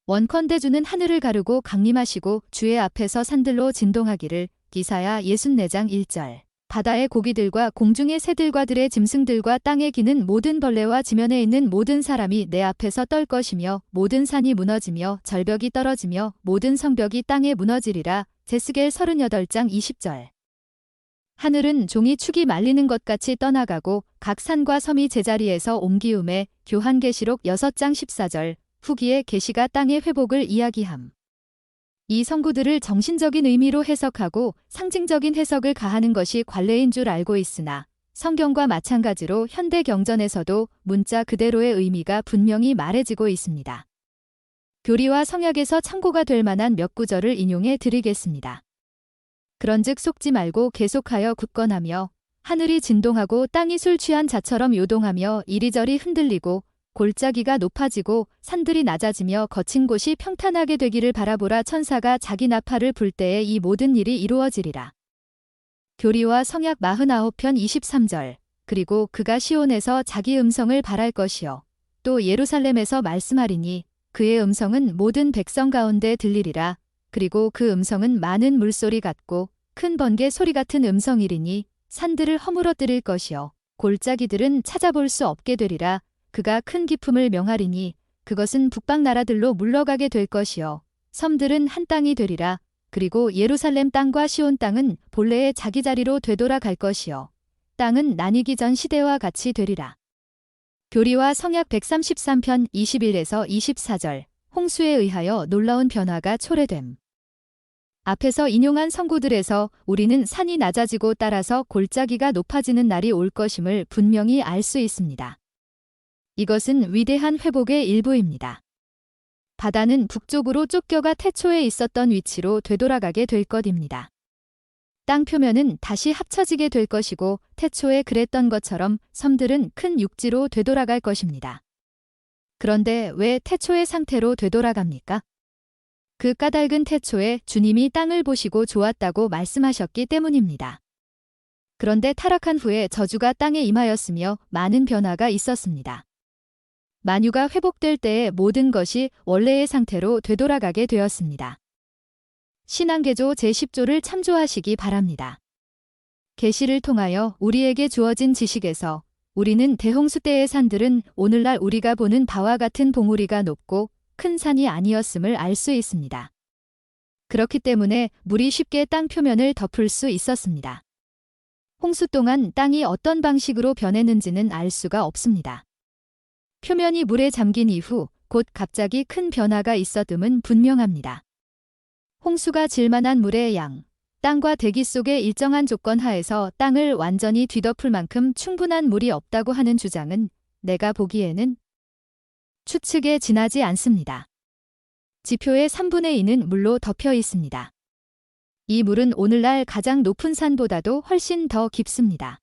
원컨대 주는 하늘을 가르고 강림하시고 주의 앞에서 산들로 진동하기를. 기사야 64장 1절. 바다의 고기들과 공중의 새들과 들의 짐승들과 땅에 기는 모든 벌레와 지면에 있는 모든 사람이 내 앞에서 떨 것이며 모든 산이 무너지며 절벽이 떨어지며 모든 성벽이 땅에 무너지리라. 제스겔 38장 20절. 하늘은 종이 축이 말리는 것 같이 떠나가고 각 산과 섬이 제자리에서 옮기움에. 요한계시록 6장 14절. 후기의 계시가 땅의 회복을 이야기함. 이 성구들을 정신적인 의미로 해석하고 상징적인 해석을 가하는 것이 관례인 줄 알고 있으나 성경과 마찬가지로 현대 경전에서도 문자 그대로의 의미가 분명히 말해지고 있습니다. 교리와 성약에서 참고가 될 만한 몇 구절을 인용해 드리겠습니다. 그런즉 속지 말고 계속하여 굳건하며 하늘이 진동하고 땅이 술 취한 자처럼 요동하며 이리저리 흔들리고 골짜기가 높아지고 산들이 낮아지며 거친 곳이 평탄하게 되기를 바라보라. 천사가 자기 나팔을 불 때에 이 모든 일이 이루어지리라. 교리와 성약 49편 23절. 그리고 그가 시온에서 자기 음성을 발할 것이요 또 예루살렘에서 말씀하리니 그의 음성은 모든 백성 가운데 들리리라. 그리고 그 음성은 많은 물소리 같고 큰 번개 소리 같은 음성이리니 산들을 허물어뜨릴 것이요 골짜기들은 찾아볼 수 없게 되리라. 그가 큰 기품을 명하리니 그것은 북방 나라들로 물러가게 될 것이요 섬들은 한 땅이 되리라. 그리고 예루살렘 땅과 시온 땅은 본래의 자기 자리로 되돌아갈 것이요 땅은 나뉘기 전 시대와 같이 되리라. 교리와 성약 133편 21에서 24절. 홍수에 의하여 놀라운 변화가 초래됨. 앞에서 인용한 성구들에서 우리는 산이 낮아지고 따라서 골짜기가 높아지는 날이 올 것임을 분명히 알 수 있습니다. 이것은 위대한 회복의 일부입니다. 바다는 북쪽으로 쫓겨가 태초에 있었던 위치로 되돌아가게 될 것입니다. 땅 표면은 다시 합쳐지게 될 것이고 태초에 그랬던 것처럼 섬들은 큰 육지로 되돌아갈 것입니다. 그런데 왜 태초의 상태로 되돌아갑니까? 그 까닭은 태초에 주님이 땅을 보시고 좋았다고 말씀하셨기 때문입니다. 그런데 타락한 후에 저주가 땅에 임하였으며 많은 변화가 있었습니다. 만유가 회복될 때에 모든 것이 원래의 상태로 되돌아가게 되었습니다. 신앙개조 제10조를 참조하시기 바랍니다. 계시를 통하여 우리에게 주어진 지식에서 우리는 대홍수 때의 산들은 오늘날 우리가 보는 바와 같은 봉우리가 높고 큰 산이 아니었음을 알 수 있습니다. 그렇기 때문에 물이 쉽게 땅 표면을 덮을 수 있었습니다. 홍수 동안 땅이 어떤 방식으로 변했는지는 알 수가 없습니다. 표면이 물에 잠긴 이후 곧 갑자기 큰 변화가 있었음은 분명합니다. 홍수가 질만한 물의 양, 땅과 대기 속의 일정한 조건 하에서 땅을 완전히 뒤덮을 만큼 충분한 물이 없다고 하는 주장은 내가 보기에는 추측에 지나지 않습니다. 지표의 3분의 2는 물로 덮여 있습니다. 이 물은 오늘날 가장 높은 산보다도 훨씬 더 깊습니다.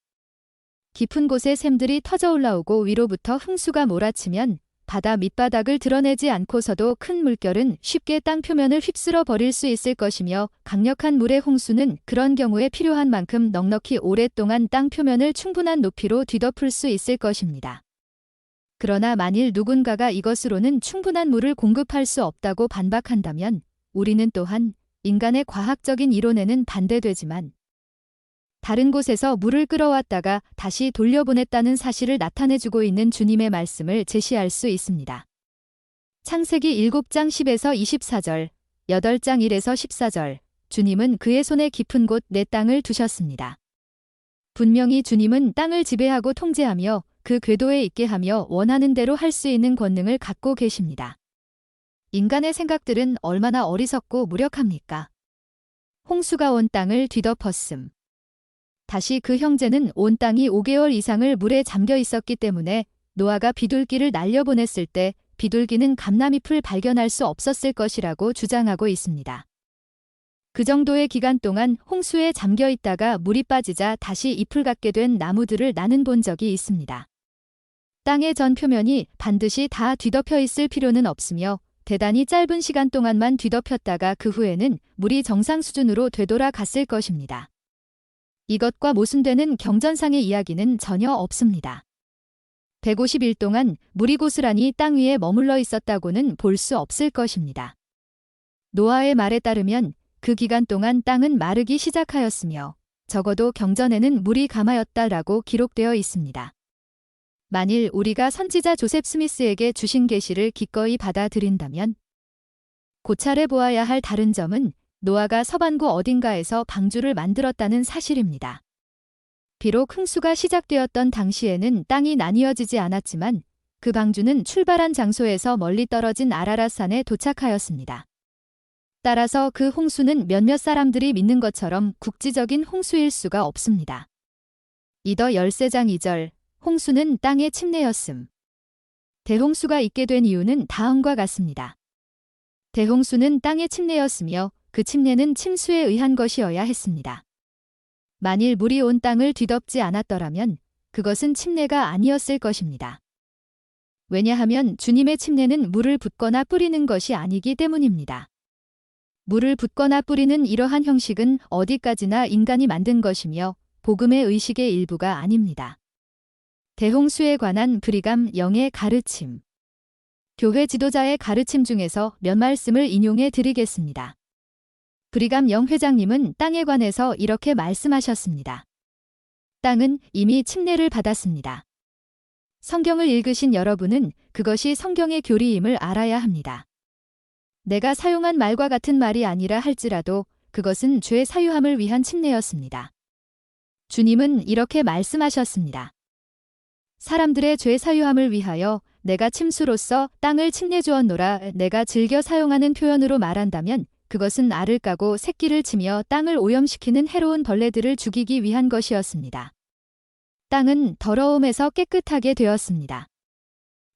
깊은 곳에 샘들이 터져 올라오고 위로부터 흥수가 몰아치면 바다 밑바닥을 드러내지 않고서도 큰 물결은 쉽게 땅 표면을 휩쓸어 버릴 수 있을 것이며 강력한 물의 홍수는 그런 경우에 필요한 만큼 넉넉히 오랫동안 땅 표면을 충분한 높이로 뒤덮을 수 있을 것입니다. 그러나 만일 누군가가 이것으로는 충분한 물을 공급할 수 없다고 반박한다면 우리는 또한 인간의 과학적인 이론에는 반대되지만 다른 곳에서 물을 끌어왔다가 다시 돌려보냈다는 사실을 나타내주고 있는 주님의 말씀을 제시할 수 있습니다. 창세기 7장 10에서 24절, 8장 1에서 14절, 주님은 그의 손에 깊은 곳 내 땅을 두셨습니다. 분명히 주님은 땅을 지배하고 통제하며 그 궤도에 있게 하며 원하는 대로 할 수 있는 권능을 갖고 계십니다. 인간의 생각들은 얼마나 어리석고 무력합니까? 홍수가 온 땅을 뒤덮었음. 다시 그 형제는 온 땅이 5개월 이상을 물에 잠겨 있었기 때문에 노아가 비둘기를 날려보냈을 때 비둘기는 감람잎을 발견할 수 없었을 것이라고 주장하고 있습니다. 그 정도의 기간 동안 홍수에 잠겨 있다가 물이 빠지자 다시 잎을 갖게 된 나무들을 나는 본 적이 있습니다. 땅의 전 표면이 반드시 다 뒤덮여 있을 필요는 없으며 대단히 짧은 시간 동안만 뒤덮였다가 그 후에는 물이 정상 수준으로 되돌아갔을 것입니다. 이것과 모순되는 경전상의 이야기는 전혀 없습니다. 150일 동안 물이 고스란히 땅 위에 머물러 있었다고는 볼 수 없을 것입니다. 노아의 말에 따르면 그 기간 동안 땅은 마르기 시작하였으며 적어도 경전에는 물이 감하였다라고 기록되어 있습니다. 만일 우리가 선지자 조셉 스미스에게 주신 계시를 기꺼이 받아들인다면 고찰해 보아야 할 다른 점은 노아가 서반구 어딘가에서 방주를 만들었다는 사실입니다. 비록 홍수가 시작되었던 당시에는 땅이 나뉘어지지 않았지만 그 방주는 출발한 장소에서 멀리 떨어진 아라랏산에 도착하였습니다. 따라서 그 홍수는 몇몇 사람들이 믿는 것처럼 국지적인 홍수일 수가 없습니다. 이더 13장 2절 홍수는 땅의 침례였음. 대홍수가 있게 된 이유는 다음과 같습니다. 대홍수는 땅의 침례였으며 그 침례는 침수에 의한 것이어야 했습니다. 만일 물이 온 땅을 뒤덮지 않았더라면 그것은 침례가 아니었을 것입니다. 왜냐하면 주님의 침례는 물을 붓거나 뿌리는 것이 아니기 때문입니다. 물을 붓거나 뿌리는 이러한 형식은 어디까지나 인간이 만든 것이며 복음의 의식의 일부가 아닙니다. 대홍수에 관한 브리감 영의 가르침. 교회 지도자의 가르침 중에서 몇 말씀을 인용해 드리겠습니다. 브리감 영 회장님은 땅에 관해서 이렇게 말씀하셨습니다. 땅은 이미 침례를 받았습니다. 성경을 읽으신 여러분은 그것이 성경의 교리임을 알아야 합니다. 내가 사용한 말과 같은 말이 아니라 할지라도 그것은 죄 사유함을 위한 침례였습니다. 주님은 이렇게 말씀하셨습니다. 사람들의 죄 사유함을 위하여 내가 침수로서 땅을 침례 주었노라. 내가 즐겨 사용하는 표현으로 말한다면 그것은 알을 까고 새끼를 치며 땅을 오염시키는 해로운 벌레들을 죽이기 위한 것이었습니다. 땅은 더러움에서 깨끗하게 되었습니다.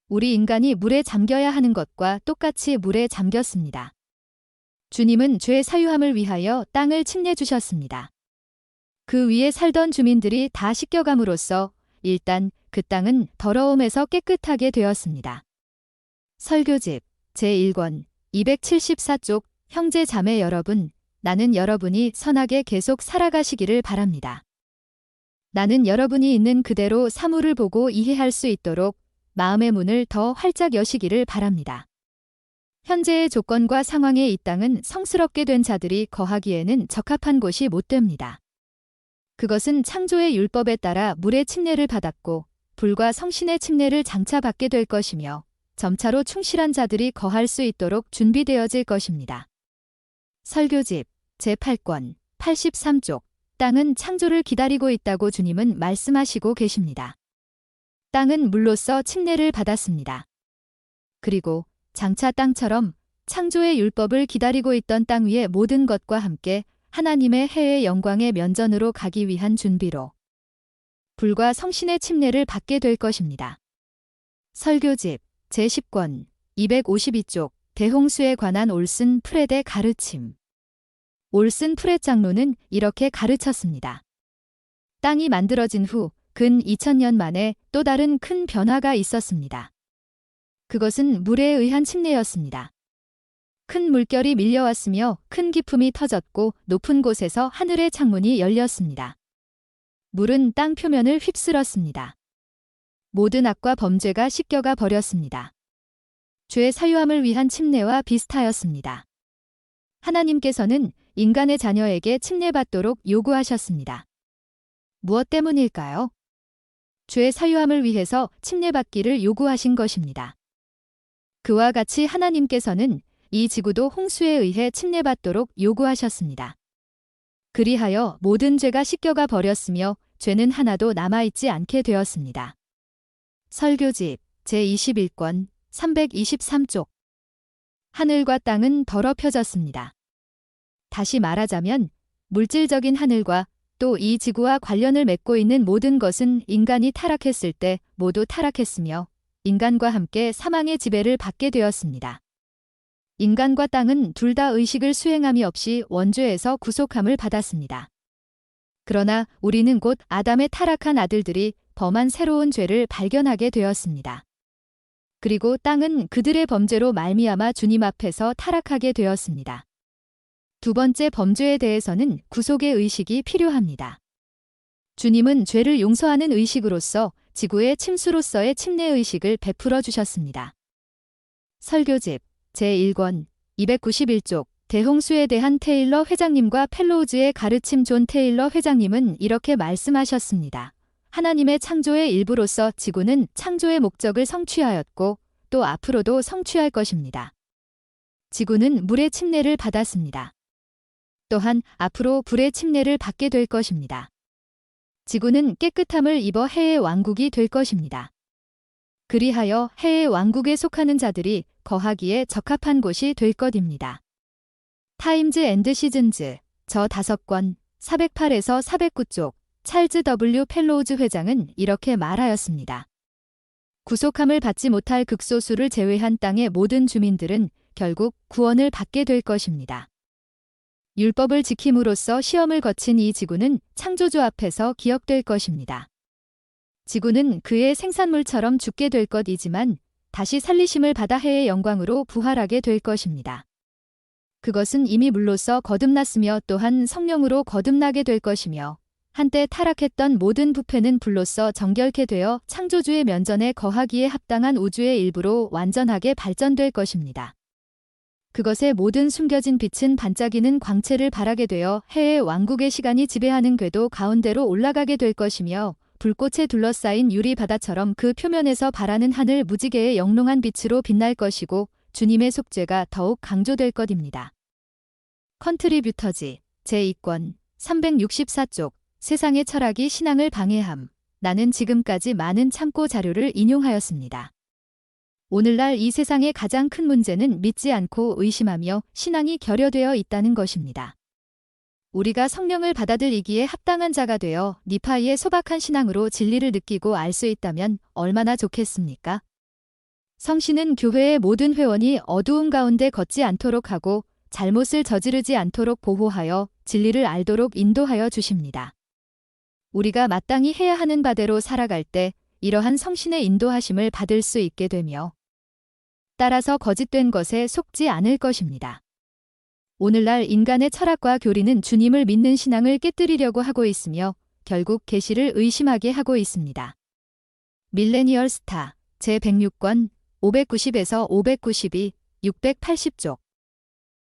우리 인간이 물에 잠겨야 하는 것과 똑같이 물에 잠겼습니다. 주님은 죄 사유함을 위하여 땅을 침례 주셨습니다. 그 위에 살던 주민들이 다 씻겨감으로써 일단 그 땅은 더러움에서 깨끗하게 되었습니다. 설교집 제1권 274쪽 형제 자매 여러분, 나는 여러분이 선하게 계속 살아가시기를 바랍니다. 나는 여러분이 있는 그대로 사물을 보고 이해할 수 있도록 마음의 문을 더 활짝 여시기를 바랍니다. 현재의 조건과 상황에 이 땅은 성스럽게 된 자들이 거하기에는 적합한 곳이 못 됩니다. 그것은 창조의 율법에 따라 물의 침례를 받았고 불과 성신의 침례를 장차 받게 될 것이며 점차로 충실한 자들이 거할 수 있도록 준비되어질 것입니다. 설교집 제8권 83쪽 땅은 창조를 기다리고 있다고 주님은 말씀하시고 계십니다. 땅은 물로써 침례를 받았습니다. 그리고 장차 땅처럼 창조의 율법을 기다리고 있던 땅 위의 모든 것과 함께 하나님의 해의 영광의 면전으로 가기 위한 준비로 불과 성신의 침례를 받게 될 것입니다. 설교집 제10권 252쪽 대홍수에 관한 올슨 프렛의 가르침. 올슨 프렛 장로는 이렇게 가르쳤습니다. 땅이 만들어진 후 근 2000년 만에 또 다른 큰 변화가 있었습니다. 그것은 물에 의한 침례였습니다. 큰 물결이 밀려왔으며 큰 기품이 터졌고 높은 곳에서 하늘의 창문이 열렸습니다. 물은 땅 표면을 휩쓸었습니다. 모든 악과 범죄가 씻겨가 버렸습니다. 죄 사유함을 위한 침례와 비슷하였습니다. 하나님께서는 인간의 자녀에게 침례받도록 요구하셨습니다. 무엇 때문일까요? 죄 사유함을 위해서 침례받기를 요구하신 것입니다. 그와 같이 하나님께서는 이 지구도 홍수에 의해 침례받도록 요구하셨습니다. 그리하여 모든 죄가 씻겨가 버렸으며 죄는 하나도 남아있지 않게 되었습니다. 설교집 제21권 323쪽. 하늘과 땅은 더럽혀졌습니다. 다시 말하자면 물질적인 하늘과 또 이 지구와 관련을 맺고 있는 모든 것은 인간이 타락했을 때 모두 타락했으며 인간과 함께 사망의 지배를 받게 되었습니다. 인간과 땅은 둘 다 의식을 수행함이 없이 원죄에서 구속함을 받았습니다. 그러나 우리는 곧 아담의 타락한 아들들이 범한 새로운 죄를 발견하게 되었습니다. 그리고 땅은 그들의 범죄로 말미암아 주님 앞에서 타락하게 되었습니다. 두 번째 범죄에 대해서는 구속의 의식이 필요합니다. 주님은 죄를 용서하는 의식으로서 지구의 침수로서의 침례의식을 베풀어 주셨습니다. 설교집 제1권 291쪽. 대홍수에 대한 테일러 회장님과 펠로우즈의 가르침. 존 테일러 회장님은 이렇게 말씀하셨습니다. 하나님의 창조의 일부로서 지구는 창조의 목적을 성취하였고 또 앞으로도 성취할 것입니다. 지구는 물의 침례를 받았습니다. 또한 앞으로 불의 침례를 받게 될 것입니다. 지구는 깨끗함을 입어 해의 왕국이 될 것입니다. 그리하여 해의 왕국에 속하는 자들이 거하기에 적합한 곳이 될 것입니다. 타임즈 앤드 시즌즈 저 5권 408에서 409쪽. 찰즈 W. 펠로우즈 회장은 이렇게 말하였습니다. 구속함을 받지 못할 극소수를 제외한 땅의 모든 주민들은 결국 구원을 받게 될 것입니다. 율법을 지킴으로써 시험을 거친 이 지구는 창조주 앞에서 기억될 것입니다. 지구는 그의 생산물처럼 죽게 될 것이지만 다시 살리심을 받아 해의 영광으로 부활하게 될 것입니다. 그것은 이미 물로서 거듭났으며 또한 성령으로 거듭나게 될 것이며 한때 타락했던 모든 부패는 불로써 정결케 되어 창조주의 면전에 거하기에 합당한 우주의 일부로 완전하게 발전될 것입니다. 그것의 모든 숨겨진 빛은 반짝이는 광채를 발하게 되어 해의 왕국의 시간이 지배하는 궤도 가운데로 올라가게 될 것이며 불꽃에 둘러싸인 유리 바다처럼 그 표면에서 발하는 하늘 무지개의 영롱한 빛으로 빛날 것이고 주님의 속죄가 더욱 강조될 것입니다. 컨트리뷰터지 제2권 364쪽. 세상의 철학이 신앙을 방해함. 나는 지금까지 많은 참고 자료를 인용하였습니다. 오늘날 이 세상의 가장 큰 문제는 믿지 않고 의심하며 신앙이 결여되어 있다는 것입니다. 우리가 성령을 받아들이기에 합당한 자가 되어 니파이의 소박한 신앙으로 진리를 느끼고 알 수 있다면 얼마나 좋겠습니까? 성신은 교회의 모든 회원이 어두움 가운데 걷지 않도록 하고 잘못을 저지르지 않도록 보호하여 진리를 알도록 인도하여 주십니다. 우리가 마땅히 해야 하는 바대로 살아갈 때 이러한 성신의 인도하심을 받을 수 있게 되며 따라서 거짓된 것에 속지 않을 것입니다. 오늘날 인간의 철학과 교리는 주님을 믿는 신앙을 깨뜨리려고 하고 있으며 결국 계시를 의심하게 하고 있습니다. 밀레니얼 스타 제106권 590에서 592, 680쪽.